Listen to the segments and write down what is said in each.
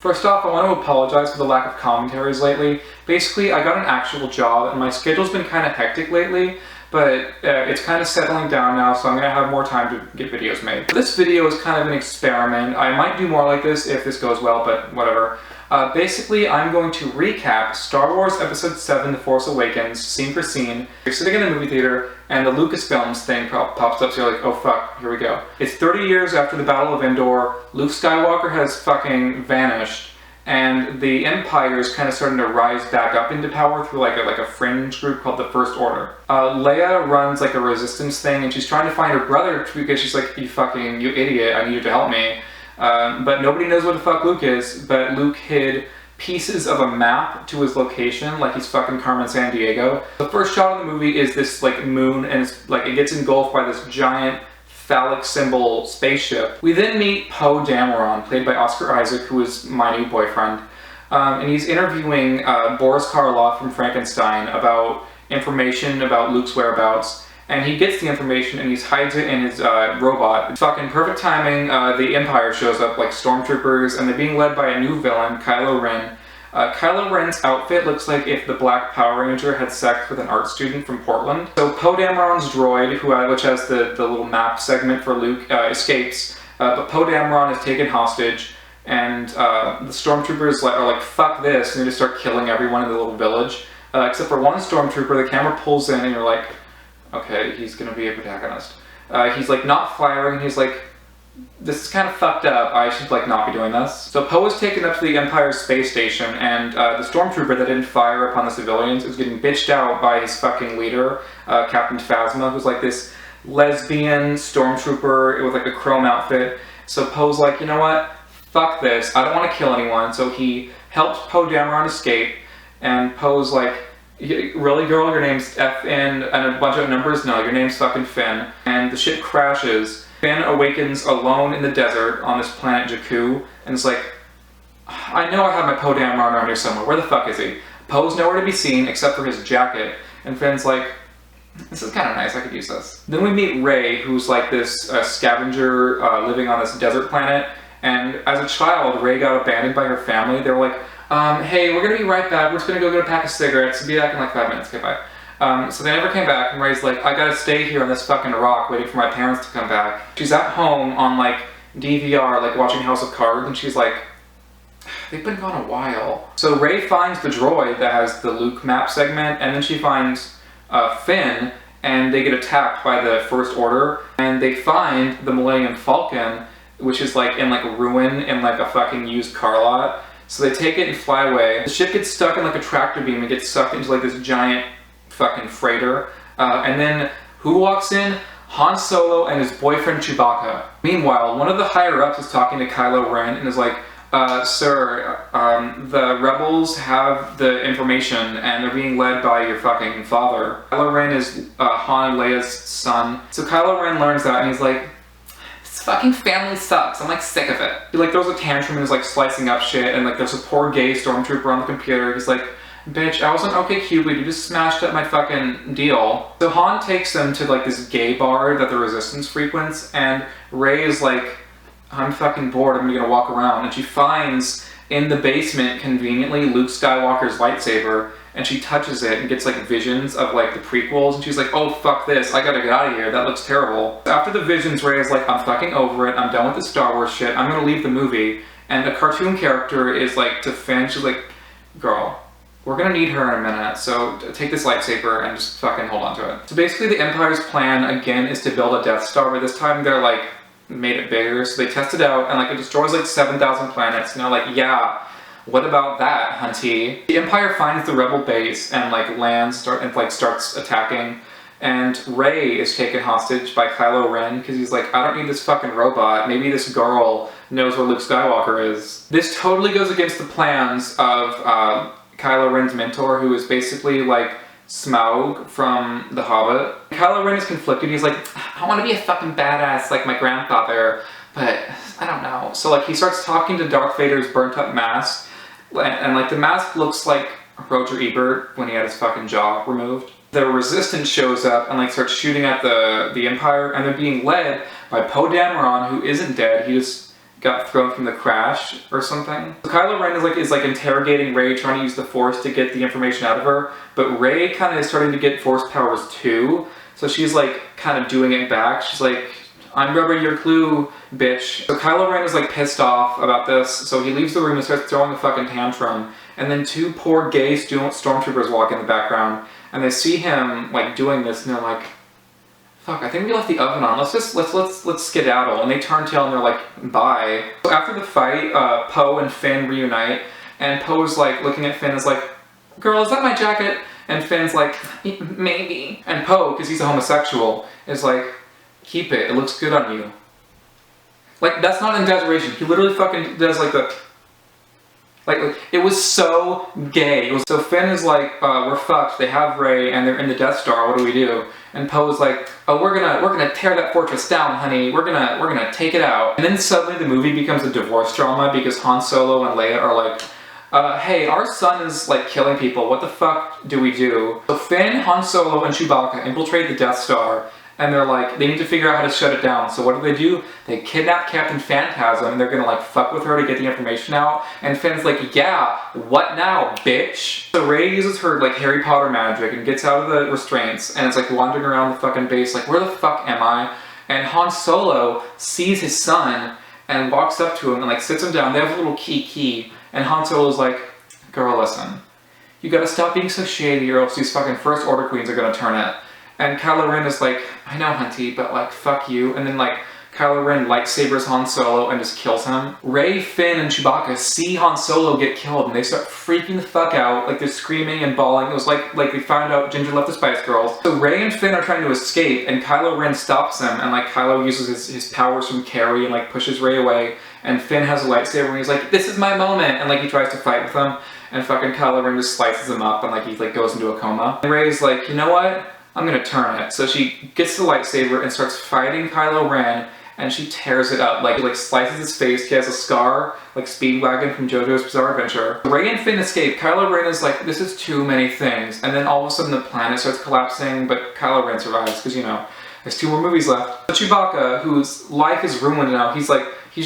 First off, I want to apologize for the lack of commentaries lately. Basically, I got an actual job and my schedule's been kind of hectic lately, but it's kind of settling down now, so I'm going to have more time to get videos made. This video is kind of an experiment. I might do more like this if this goes well, but whatever. Basically, I'm going to recap Star Wars Episode 7, The Force Awakens, scene for scene. You're sitting in the movie theater, and the Lucasfilms thing pops up, so you're like, oh fuck, here we go. It's 30 years after the Battle of Endor, Luke Skywalker has fucking vanished, and the Empire is kind of starting to rise back up into power through like a fringe group called the First Order. Leia runs like a resistance thing, and she's trying to find her brother because she's like, you idiot, I need you to help me. But nobody knows what the fuck Luke is, but Luke hid pieces of a map to his location, like he's fucking Carmen Sandiego. The first shot of the movie is this like moon, and it's like it gets engulfed by this giant phallic symbol spaceship. We then meet Poe Dameron, played by Oscar Isaac, who is my new boyfriend, and he's interviewing Boris Karloff from Frankenstein about information about Luke's whereabouts. And he gets the information and he hides it in his robot. It's fucking perfect timing. The Empire shows up like stormtroopers, and they're being led by a new villain, Kylo Ren. Kylo Ren's outfit looks like if the Black Power Ranger had sex with an art student from Portland. So Poe Dameron's droid, which has the little map segment for Luke, escapes. But Poe Dameron is taken hostage, and the stormtroopers are like, fuck this, and they just start killing everyone in the little village. Except for one stormtrooper, the camera pulls in and you're like, okay, he's gonna be a protagonist. He's like not firing, he's like, this is kind of fucked up, I should like not be doing this. So Poe is taken up to the Empire space station, and the stormtrooper that didn't fire upon the civilians is getting bitched out by his fucking leader, Captain Phasma, who's like this lesbian stormtrooper with like a chrome outfit. So Poe's like, you know what, fuck this, I don't want to kill anyone. So he helps Poe Dameron escape, and Poe's like, really, girl? Your name's F-N and a bunch of numbers? No, your name's fucking Finn. And the ship crashes. Finn awakens alone in the desert on this planet Jakku, and it's like, I know I have my Poe Dameron around here somewhere. Where the fuck is he? Poe's nowhere to be seen except for his jacket, and Finn's like, this is kind of nice, I could use this. Then we meet Rey, who's like this scavenger living on this desert planet, and as a child, Rey got abandoned by her family. They were like, hey, we're gonna be right back, we're just gonna go get a pack of cigarettes, be back in like 5 minutes, okay, bye. So they never came back, and Rey's like, I gotta stay here on this fucking rock waiting for my parents to come back. She's at home on like DVR, like watching House of Cards, and she's like, they've been gone a while. So Rey finds the droid that has the Luke map segment, and then she finds Finn, and they get attacked by the First Order, and they find the Millennium Falcon, which is like in like a ruin in like a fucking used car lot. So they take it and fly away. The ship gets stuck in like a tractor beam and gets sucked into like this giant fucking freighter. And then who walks in? Han Solo and his boyfriend Chewbacca. Meanwhile, one of the higher-ups is talking to Kylo Ren and is like, sir, the rebels have the information and they're being led by your fucking father. Kylo Ren is Han and Leia's son. So Kylo Ren learns that and he's like, fucking family sucks, I'm like sick of it. He like throws a tantrum and is like slicing up shit, and like there's a poor gay stormtrooper on the computer. He's like, bitch, I wasn't okay Cupid, you just smashed up my fucking deal. So Han takes them to like this gay bar that the Resistance frequents, and Rey is like, I'm fucking bored, I'm gonna walk around. And she finds in the basement, conveniently, Luke Skywalker's lightsaber, and she touches it and gets like visions of like the prequels, and she's like, oh fuck this, I gotta get out of here, that looks terrible. After the visions, Rey is like, I'm fucking over it, I'm done with the Star Wars shit, I'm gonna leave the movie. And a cartoon character is like to Finn, she's like, girl, we're gonna need her in a minute, so take this lightsaber and just fucking hold on to it. So basically the Empire's plan again is to build a Death Star, but this time they're like, made it bigger, so they test it out, and like it destroys like 7,000 planets, and they're like, yeah, what about that, hunty? The Empire finds the rebel base and like starts attacking, and Rey is taken hostage by Kylo Ren because he's like, I don't need this fucking robot, maybe this girl knows where Luke Skywalker is. This totally goes against the plans of Kylo Ren's mentor, who is basically like Smaug from The Hobbit. Kylo Ren is conflicted, he's like, I want to be a fucking badass like my grandfather, but I don't know. So like he starts talking to Darth Vader's burnt up mask, and like the mask looks like Roger Ebert when he had his fucking jaw removed. The Resistance shows up and like starts shooting at the Empire, and they're being led by Poe Dameron, who isn't dead, he just got thrown from the crash or something. So Kylo Ren is like interrogating Rey, trying to use the Force to get the information out of her, but Rey kind of is starting to get Force powers too, so she's like kind of doing it back. She's like, I'm rubbing your clue, bitch. So Kylo Ren is like pissed off about this, so he leaves the room and starts throwing a fucking tantrum, and then two poor gay stormtroopers walk in the background, and they see him like doing this, and they're like, fuck, I think we left the oven on. Let's skedaddle. And they turn tail and they're like, bye. So after the fight, Poe and Finn reunite, and Poe's like looking at Finn, is like, girl, is that my jacket? And Finn's like, maybe. And Poe, because he's a homosexual, is like, keep it. It looks good on you. Like, that's not an exaggeration. He literally fucking does like the... Like, it was so gay. So Finn is like, we're fucked. They have Rey and they're in the Death Star. What do we do? And Poe is like, oh, we're gonna tear that fortress down, honey. We're gonna take it out. And then suddenly the movie becomes a divorce drama because Han Solo and Leia are like, hey, our son is like killing people. What the fuck do we do? So Finn, Han Solo, and Chewbacca infiltrate the Death Star. And they're like, they need to figure out how to shut it down. So what do? They kidnap Captain Phantasm, and they're gonna like fuck with her to get the information out. And Finn's like, yeah, what now, bitch? So Rey uses her like Harry Potter magic and gets out of the restraints, and it's like wandering around the fucking base like, where the fuck am I? And Han Solo sees his son and walks up to him and like sits him down. They have a little key, and Han Solo's like, girl, listen, you gotta stop being so shady or else these fucking First Order queens are gonna turn it. And Kylo Ren is like, I know, hunty, but like, fuck you. And then like, Kylo Ren lightsabers Han Solo and just kills him. Rey, Finn, and Chewbacca see Han Solo get killed and they start freaking the fuck out. Like, they're screaming and bawling. It was like they found out Ginger left the Spice Girls. So Rey and Finn are trying to escape, and Kylo Ren stops them, and like, Kylo uses his powers from Carrie and like pushes Rey away. And Finn has a lightsaber and he's like, this is my moment! And like, he tries to fight with him, and fucking Kylo Ren just slices him up and like, he like goes into a coma. And Rey's like, you know what? I'm gonna turn it. So she gets the lightsaber and starts fighting Kylo Ren, and she tears it up. Like slices his face. He has a scar, like Speedwagon from JoJo's Bizarre Adventure. Rey and Finn escape. Kylo Ren is like, this is too many things. And then all of a sudden the planet starts collapsing, but Kylo Ren survives, because, you know, there's 2 more movies left. But Chewbacca, whose life is ruined now, he's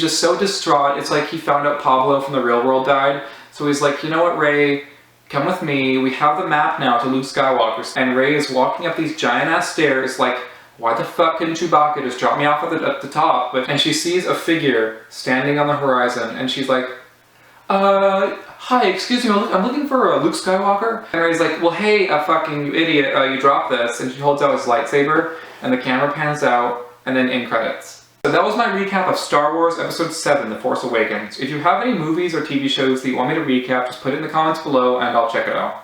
just so distraught. It's like he found out Pablo from the real world died. So he's like, you know what, Rey? Come with me, we have the map now to Luke Skywalker. And Rey is walking up these giant-ass stairs like, why the fuck couldn't Chewbacca just drop me off at the top? And she sees a figure standing on the horizon, and she's like, hi, excuse me, I'm looking for Luke Skywalker. And Rey's like, well, hey, fucking you idiot, you dropped this. And she holds out his lightsaber, and the camera pans out, and then in credits. So that was my recap of Star Wars Episode 7, The Force Awakens. If you have any movies or TV shows that you want me to recap, just put it in the comments below and I'll check it out.